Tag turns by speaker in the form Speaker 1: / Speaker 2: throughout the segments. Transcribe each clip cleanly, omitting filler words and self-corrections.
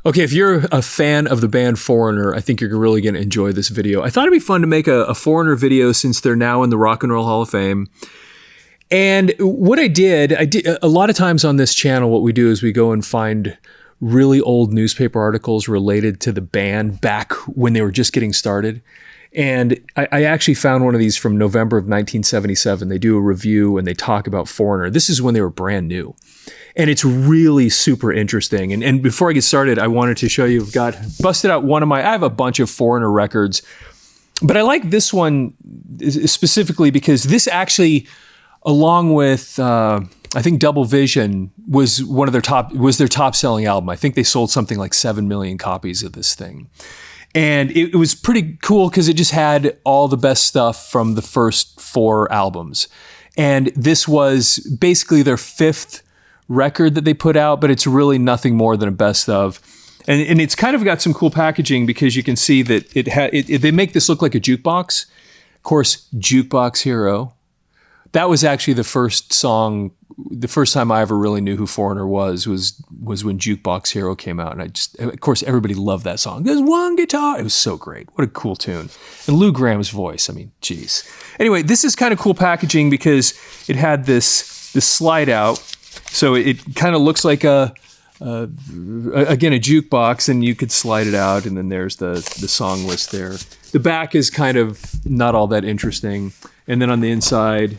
Speaker 1: Okay, if you're a fan of the band Foreigner, I think you're really going to enjoy this video. I thought it'd be fun to make a Foreigner video since they're now in the Rock and Roll Hall of Fame. And what I did a lot of times on this channel, what we do is we go and find really old newspaper articles related to the band back when they were just getting started. And I actually found one of these from November of 1977. They do a review and they talk about Foreigner. This is when they were brand new. And it's really super interesting. And before I get started, I wanted to show you, I've got busted out I have a bunch of Foreigner records, but I like this one specifically because this actually, along with, I think Double Vision was their top selling album. I think they sold something like 7 million copies of this thing. And it was pretty cool because it just had all the best stuff from the first 4 albums. And this was basically their 5th record that they put out, but it's really nothing more than a best of. And it's kind of got some cool packaging because you can see that they make this look like a jukebox. Of course, Jukebox Hero. That was actually the first song, the first time I ever really knew who Foreigner was when Jukebox Hero came out. And of course, everybody loved that song. There's one guitar. It was so great. What a cool tune. And Lou Gramm's voice. I mean, geez. Anyway, this is kind of cool packaging because it had this slide out. So it kind of looks like again, a jukebox, and you could slide it out, and then there's the song list there. The back is kind of not all that interesting. And then on the inside,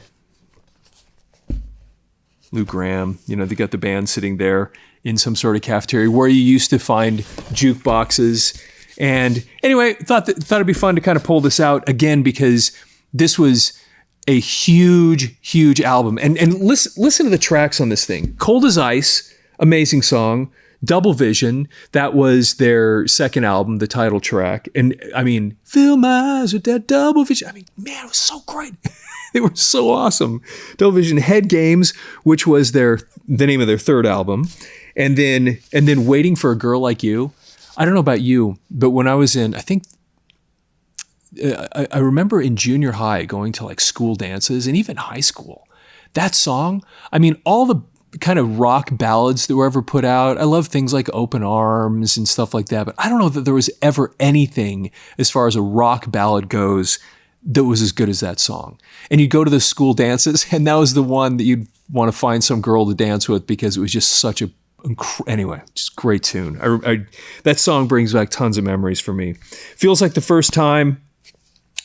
Speaker 1: Lou Gramm, they got the band sitting there in some sort of cafeteria where you used to find jukeboxes. And anyway, thought it'd be fun to kind of pull this out again because this was a huge, huge album. And listen to the tracks on this thing. Cold as Ice, amazing song. Double Vision, that was their second album, the title track. And I mean, fill my eyes with that Double Vision. I mean, man, it was so great. They were so awesome. Double Vision, Head Games, which was the name of their third album. And then Waiting for a Girl Like You. I don't know about you, but when I was in, I think, I remember in junior high going to like school dances and even high school. That song, I mean, all the kind of rock ballads that were ever put out. I love things like Open Arms and stuff like that, but I don't know that there was ever anything as far as a rock ballad goes that was as good as that song. And you'd go to the school dances and that was the one that you'd want to find some girl to dance with because it was just such a anyway, just great tune. That song brings back tons of memories for me. Feels Like the First Time.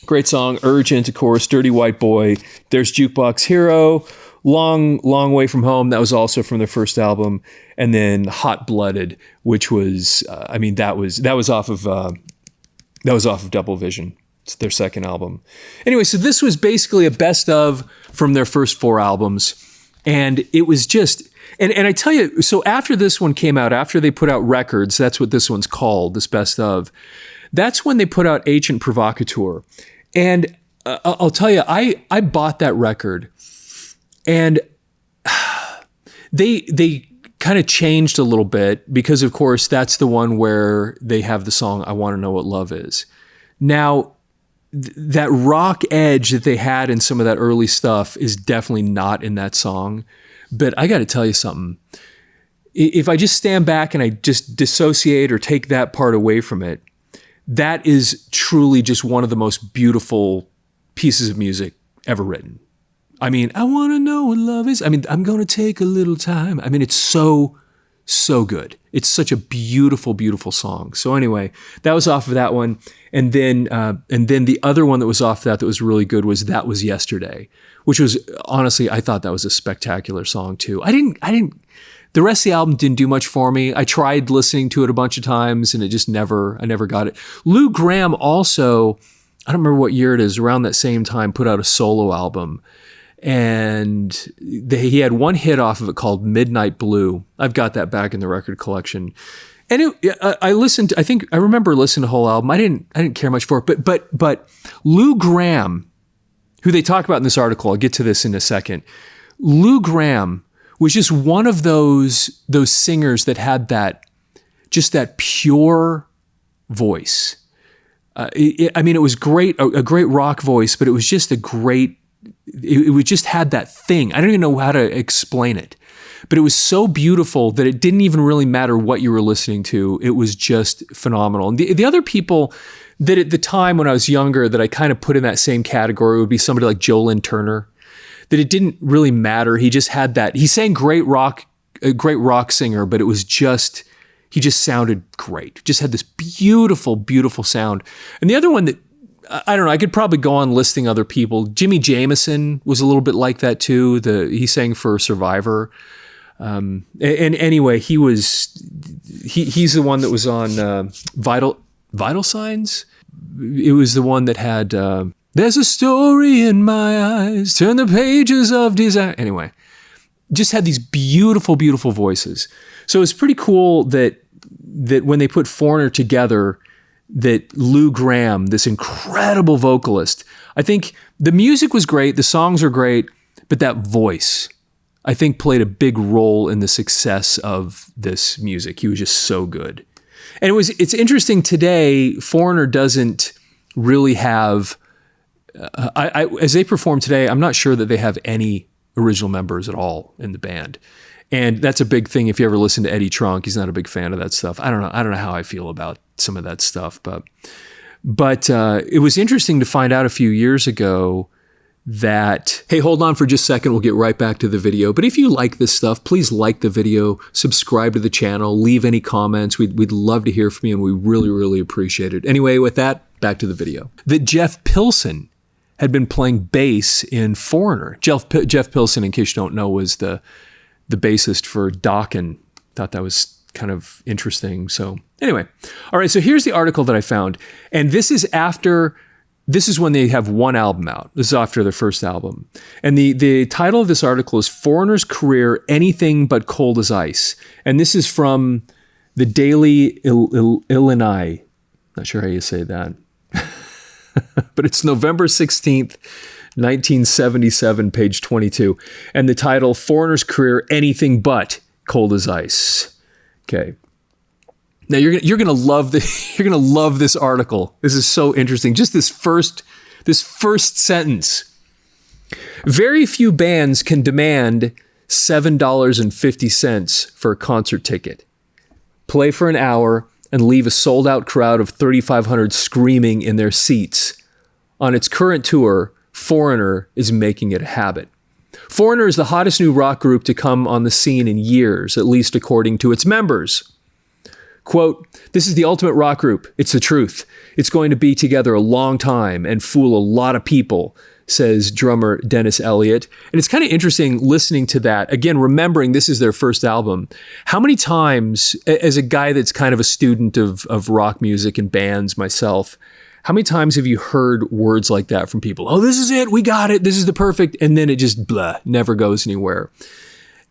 Speaker 1: Great song. Urgent, of course. Dirty White Boy. There's Jukebox Hero. Long Way From Home. That was also from their first album. And then Hot Blooded, which was, that was off of Double Vision. It's their second album. Anyway, so this was basically a best of from their first 4 albums. And it was just, and I tell you, so after this one came out, after they put out records, that's what this one's called, this best of. That's when they put out Agent Provocateur. And I'll tell you, I bought that record and they kind of changed a little bit because, of course, that's the one where they have the song, I Want to Know What Love Is. Now, that rock edge that they had in some of that early stuff is definitely not in that song. But I got to tell you something. If I just stand back and I just dissociate or take that part away from it, that is truly just one of the most beautiful pieces of music ever written. I mean, I want to know what love is. I mean, I'm going to take a little time. I mean, it's so good. It's such a beautiful, beautiful song. So anyway, that was off of that one. And then the other one that was off that was really good was That Was Yesterday, which was, honestly, I thought that was a spectacular song too. The rest of the album didn't do much for me. I tried listening to it a bunch of times and I never got it. Lou Gramm also, I don't remember what year it is, around that same time, put out a solo album. And he had one hit off of it called Midnight Blue. I've got that back in the record collection. And I remember listening to the whole album. I didn't care much for it, but Lou Gramm, who they talk about in this article, I'll get to this in a second. Lou Gramm was just one of those singers that had that pure voice. It was great, a great rock voice, but it was just it just had that thing. I don't even know how to explain it. but it was so beautiful that it didn't even really matter what you were listening to. It was just phenomenal. And the other people that at the time when I was younger that I kind of put in that same category would be somebody like Joe Lynn Turner, that it didn't really matter. He just had that. He sang great rock, a great rock singer, but it was just, he just sounded great. Just had this beautiful, beautiful sound. And the other one that, I don't know, I could probably go on listing other people. Jimmy Jamison was a little bit like that too. He sang for Survivor. And anyway, he's the one that was on Vital Signs. It was the one that had, there's a story in my eyes, turn the pages of desire. Anyway, just had these beautiful, beautiful voices. So it's pretty cool that when they put Foreigner together, that Lou Gramm, this incredible vocalist, I think the music was great, the songs are great, but that voice, I think, played a big role in the success of this music. He was just so good. And it's interesting today, Foreigner doesn't really have, as they perform today, I'm not sure that they have any original members at all in the band. And that's a big thing. If you ever listen to Eddie Trunk, he's not a big fan of that stuff. I don't know how I feel about some of that stuff, but it was interesting to find out a few years ago that, hey, hold on for just a second. We'll get right back to the video. But if you like this stuff, please like the video, subscribe to the channel, leave any comments. We'd love to hear from you, and we really, really appreciate it. Anyway, with that, back to the video. That Jeff Pilson had been playing bass in Foreigner. Jeff Pilson, in case you don't know, was the bassist for Dokken. Thought that was kind of interesting. So anyway, all right, so here's the article that I found. And this is when they have one album out. This is after their first album. And the title of this article is Foreigner's Career, Anything But Cold as Ice. And this is from the Daily Illini. Not sure how you say that. But it's November 16th, 1977, page 22. And the title, Foreigner's Career, Anything But Cold as Ice. Okay. Now you're gonna love you're gonna love this article. This is so interesting. Just this first sentence. Very few bands can demand $7.50 for a concert ticket, play for an hour, and leave a sold-out crowd of 3,500 screaming in their seats. On its current tour, Foreigner is making it a habit. Foreigner is the hottest new rock group to come on the scene in years, at least according to its members. Quote, "This is the ultimate rock group. It's the truth. It's going to be together a long time and fool a lot of people," says drummer Dennis Elliott. And it's kind of interesting listening to that. Again, remembering this is their first album. How many times, as a guy that's kind of a student of rock music and bands myself, how many times have you heard words like that from people? Oh, this is it. We got it. This is the perfect. And then it just never goes anywhere.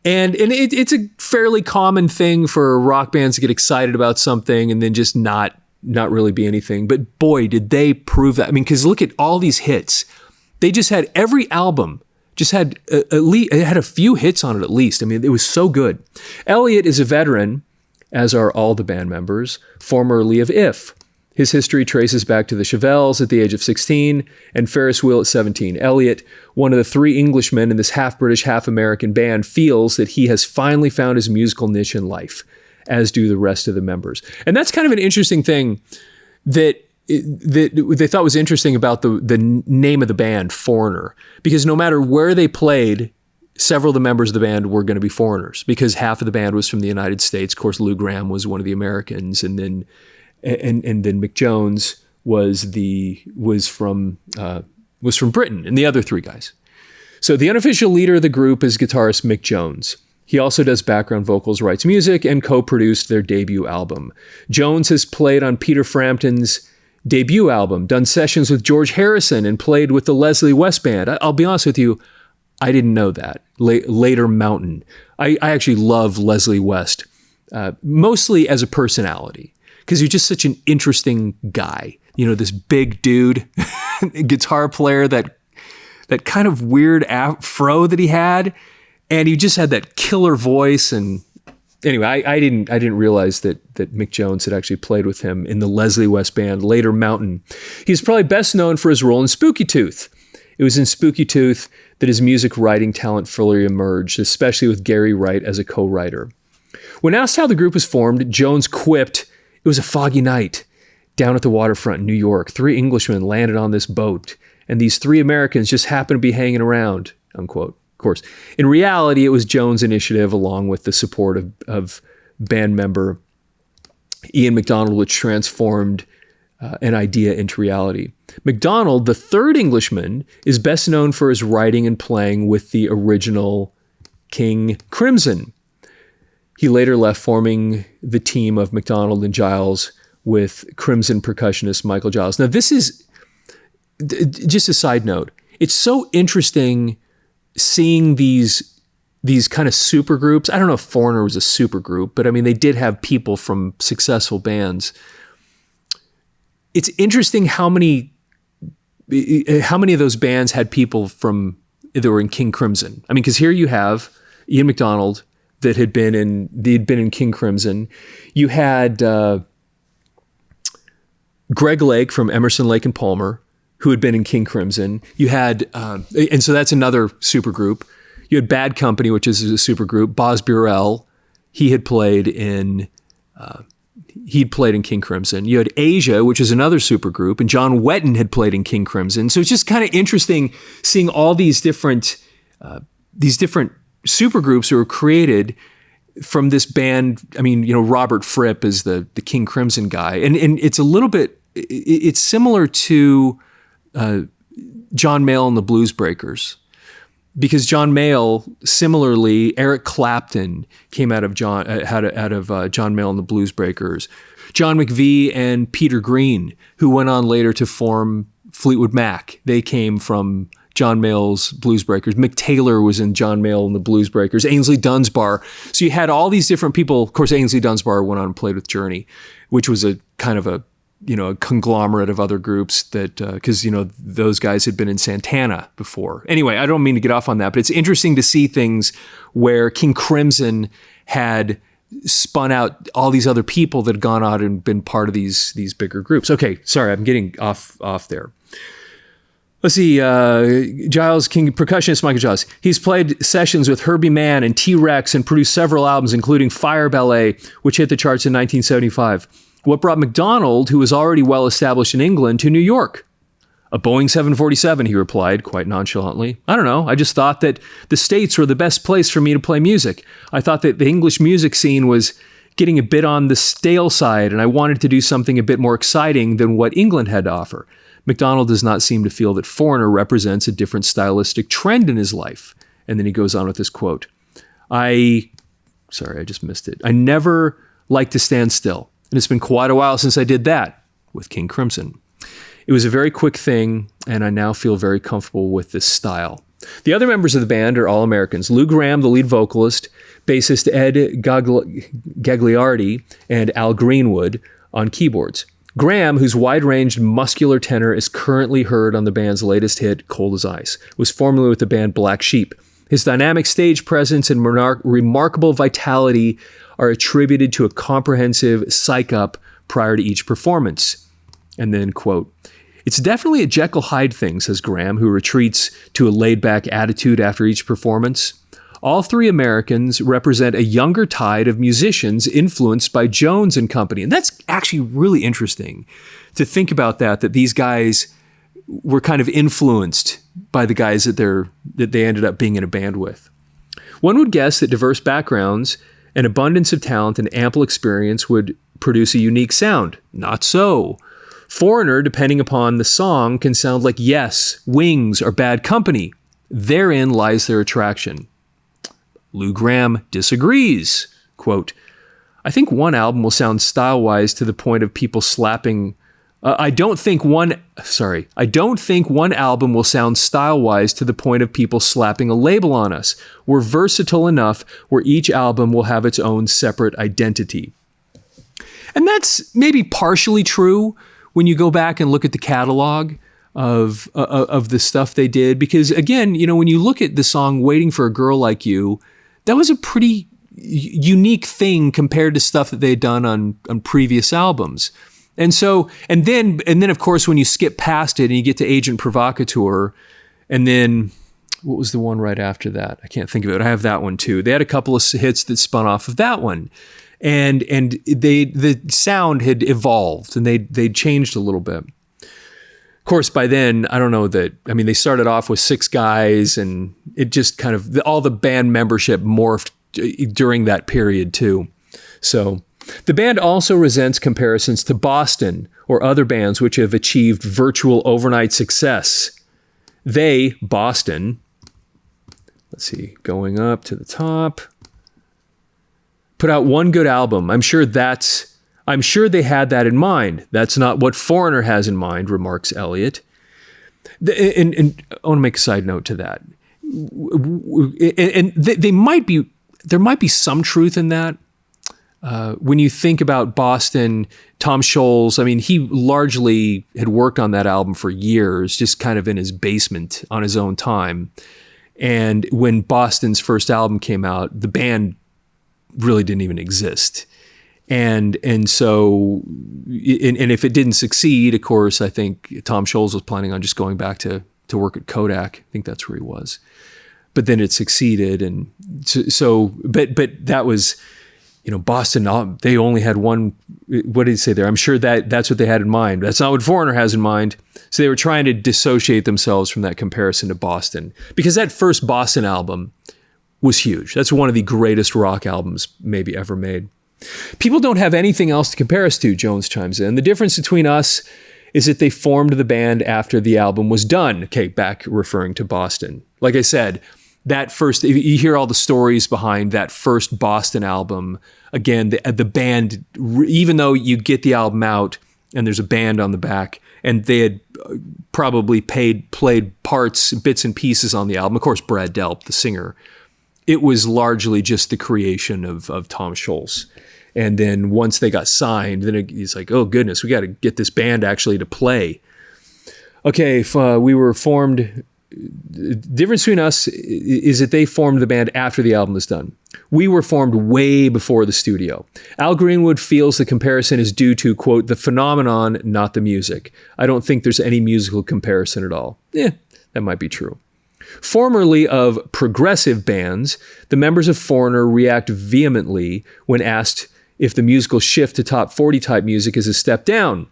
Speaker 1: And it's a fairly common thing for rock bands to get excited about something and then just not really be anything. But boy, did they prove that. I mean, because look at all these hits. They just had every album just had at least, it had a few hits on it at least. I mean, it was so good. Elliott is a veteran, as are all the band members, formerly of If. His history traces back to the Chevelles at the age of 16 and Ferris Wheel at 17. Elliott, one of the three Englishmen in this half-British, half-American band, feels that he has finally found his musical niche in life, as do the rest of the members. And that's kind of an interesting thing that they thought was interesting about the name of the band, Foreigner, because no matter where they played, several of the members of the band were going to be foreigners, because half of the band was from the United States. Of course, Lou Gramm was one of the Americans, and then Mick Jones was from Britain, and the other three guys. So the unofficial leader of the group is guitarist Mick Jones. He also does background vocals, writes music, and co-produced their debut album. Jones has played on Peter Frampton's debut album, done sessions with George Harrison, and played with the Leslie West Band. I'll be honest with you, I didn't know that. Later Mountain. I actually love Leslie West, mostly as a personality, because he's just such an interesting guy. You know, this big dude, guitar player, that kind of weird afro that he had, and he just had that killer voice. And anyway, I didn't realize that Mick Jones had actually played with him in the Leslie West Band, Later Mountain. He's probably best known for his role in Spooky Tooth It was in Spooky Tooth that his music writing talent fully emerged, especially with Gary Wright as a co-writer. When asked how the group was formed, Jones quipped, "It was a foggy night. Down at the waterfront in New York, 3 Englishmen landed on this boat, and these 3 Americans just happened to be hanging around," unquote. Of course, in reality, it was Jones' initiative, along with the support of band member Ian MacDonald, which transformed an idea into reality. MacDonald, the 3rd Englishman, is best known for his writing and playing with the original King Crimson. He later left, forming the team of MacDonald and Giles with Crimson percussionist Michael Giles. Now, this is just a side note. It's so interesting seeing these kind of super groups. I don't know if Foreigner was a super group, but I mean, they did have people from successful bands. It's interesting how many of those bands had people from that were in King Crimson. I mean, because here you have Ian MacDonald that had been in King Crimson. You had Greg Lake from Emerson, Lake and Palmer, who had been in King Crimson. You had, and so that's another super group. You had Bad Company, which is a super group. Boz Burrell, he'd played in King Crimson. You had Asia, which is another super group, and John Wetton had played in King Crimson. So it's just kind of interesting seeing all these different super groups who were created from this band. I mean, Robert Fripp is the King Crimson guy, and it's a little bit. It's similar to John Mayall and the Blues Breakers, because John Mayall, similarly, Eric Clapton came out of John Mayall and the Blues Breakers. John McVie and Peter Green, who went on later to form Fleetwood Mac, they came from John Mayall's Blues Breakers. Mick Taylor was in John Mayall and the Blues Breakers. Ainsley Dunsbar. So you had all these different people. Of course, Ainsley Dunsbar went on and played with Journey, which was a kind of a conglomerate of other groups that, because, those guys had been in Santana before. Anyway, I don't mean to get off on that, but it's interesting to see things where King Crimson had spun out all these other people that had gone out and been part of these bigger groups. Okay, sorry, I'm getting off there. Let's see, Giles, King percussionist Michael Giles. He's played sessions with Herbie Mann and T-Rex and produced several albums, including Fire Ballet, which hit the charts in 1975. What brought MacDonald, who was already well established in England, to New York? A Boeing 747, he replied, quite nonchalantly. I don't know. I just thought that the States were the best place for me to play music. I thought that the English music scene was getting a bit on the stale side, and I wanted to do something a bit more exciting than what England had to offer. MacDonald does not seem to feel that Foreigner represents a different stylistic trend in his life. And then he goes on with this quote. I just missed it. I never like to stand still. And it's been quite a while since I did that with King Crimson. It was a very quick thing, and I now feel very comfortable with this style. The other members of the band are all Americans. Lou Gramm, the lead vocalist, bassist Ed Gagliardi, and Al Greenwood on keyboards. Gramm, whose wide-ranged muscular tenor is currently heard on the band's latest hit, Cold as Ice, was formerly with the band Black Sheep. His dynamic stage presence and remarkable vitality are attributed to a comprehensive psych-up prior to each performance. And then, quote, "It's definitely a Jekyll-Hyde thing," says Gramm, who retreats to a laid-back attitude after each performance. All 3 Americans represent a younger tide of musicians influenced by Jones and company. And that's actually really interesting to think about that these guys were kind of influenced by the guys that they ended up being in a band with. One would guess that diverse backgrounds, an abundance of talent, and ample experience would produce a unique sound. Not so. Foreigner, depending upon the song, can sound like Yes, Wings, or Bad Company. Therein lies their attraction. Lou Gramm disagrees. Quote, "I think one album will sound style-wise to the point of people slapping... I don't think one album will sound style-wise to the point of people slapping a label on us. We're versatile enough where each album will have its own separate identity." And that's maybe partially true when you go back and look at the catalog of the stuff they did. Because again, when you look at the song Waiting for a Girl Like You, that was a pretty unique thing compared to stuff that they had done on previous albums. And so, and then of course, when you skip past it and you get to Agent Provocateur, And then what was the one right after that? I can't think of it. I have that one too. They had a couple of hits that spun off of that one. And the sound had evolved and they changed a little bit. Of course, by then, I don't know that, I mean, they started off with 6 guys and it just kind of, all the band membership morphed during that period too. So the band also resents comparisons to Boston or other bands which have achieved virtual overnight success. They, Boston, let's see, going up to the top, put out one good album. I'm sure they had that in mind. That's not what Foreigner has in mind, remarks Elliott. And I want to make a side note to that. And there might be some truth in that. When you think about Boston, Tom Scholz, I mean, he largely had worked on that album for years, just kind of in his basement on his own time. And when Boston's first album came out, the band really didn't even exist. And so if it didn't succeed, of course, I think Tom Scholz was planning on just going back to work at Kodak. I think that's where he was. But then it succeeded. And but that was, Boston, they only had one, what did he say there? I'm sure that's what they had in mind. That's not what Foreigner has in mind. So they were trying to dissociate themselves from that comparison to Boston. Because that first Boston album was huge. That's one of the greatest rock albums maybe ever made. People don't have anything else to compare us to, Jones chimes in. The difference between us is that they formed the band after the album was done. Okay, back referring to Boston. Like I said, that first, you hear all the stories behind that first Boston album. Again, the band, even though you get the album out and there's a band on the back, and they had probably played parts, bits and pieces on the album. Of course, Brad Delp, the singer. It was largely just the creation of Tom Scholz. And then once they got signed, then it's like, oh goodness, we got to get this band actually to play. Okay, if we were formed. The difference between us is that they formed the band after the album was done. We were formed way before the studio. Al Greenwood feels the comparison is due to, quote, the phenomenon, not the music. I don't think there's any musical comparison at all. That might be true. Formerly of progressive bands, the members of Foreigner react vehemently when asked if the musical shift to top 40 type music is a step down.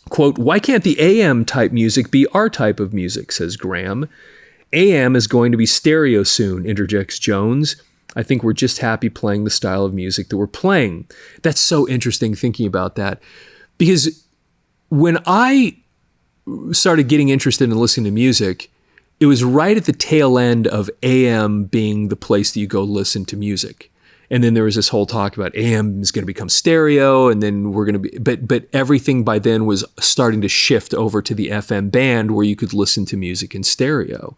Speaker 1: Quote, why can't the AM type music be our type of music, says Gramm. AM is going to be stereo soon, interjects Jones. I think we're just happy playing the style of music that we're playing. That's so interesting thinking about that. Because when I started getting interested in listening to music, it was right at the tail end of AM being the place that you go listen to music. And then there was this whole talk about AM is going to become stereo, and then we're going to be, but everything by then was starting to shift over to the FM band where you could listen to music in stereo.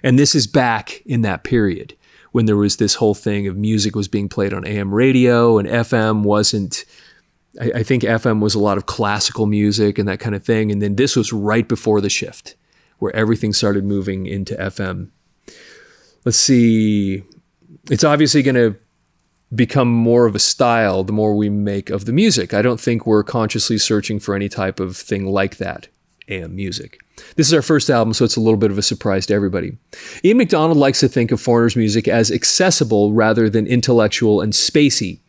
Speaker 1: And this is back in that period when there was this whole thing of music was being played on AM radio and FM wasn't. I think FM was a lot of classical music and that kind of thing. And then this was right before the shift where everything started moving into FM. Let's see. It's obviously going to become more of a style the more we make of the music. I don't think we're consciously searching for any type of thing like that, AM music. This is our first album, so it's a little bit of a surprise to everybody. Ian MacDonald likes to think of Foreigner's music as accessible rather than intellectual and spacey.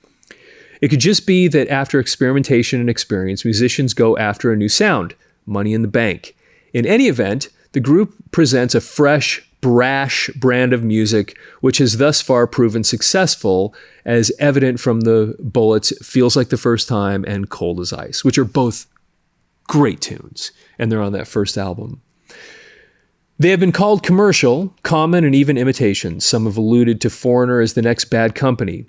Speaker 1: It could just be that after experimentation and experience, musicians go after a new sound, money in the bank. In any event, the group presents a fresh, brash brand of music, which has thus far proven successful, as evident from the Bullets, Feels Like the First Time, and Cold as Ice, which are both great tunes, and they're on that first album. They have been called commercial, common, and even imitations. Some have alluded to Foreigner as the next Bad Company.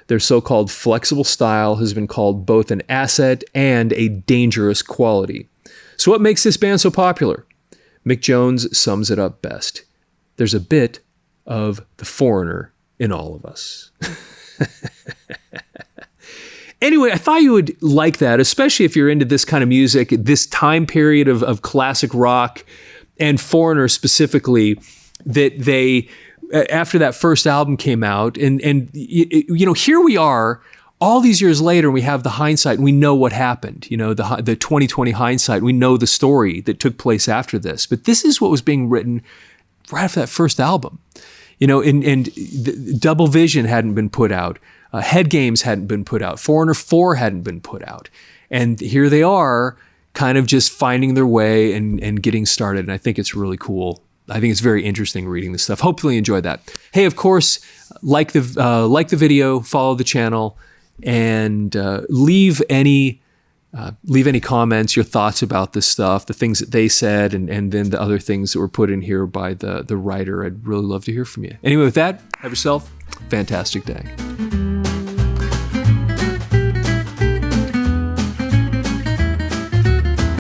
Speaker 1: Their so-called flexible style has been called both an asset and a dangerous quality. So what makes this band so popular? Mick Jones sums it up best. There's a bit of the Foreigner in all of us. Anyway, I thought you would like that, especially if you're into this kind of music, this time period of classic rock and Foreigner specifically, that they, after that first album came out, and here we are all these years later, and we have the hindsight, and we know what happened, the 2020 hindsight. We know the story that took place after this, but this is what was being written right after that first album. And Double Vision hadn't been put out. Head Games hadn't been put out. Foreigner 4 hadn't been put out. And here they are kind of just finding their way and getting started. And I think it's really cool. I think it's very interesting reading this stuff. Hopefully you enjoyed that. Hey, of course, like the video, follow the channel, and leave any comments, your thoughts about this stuff, the things that they said, and then the other things that were put in here by the writer. I'd really love to hear from you. Anyway, with that, have yourself a fantastic day.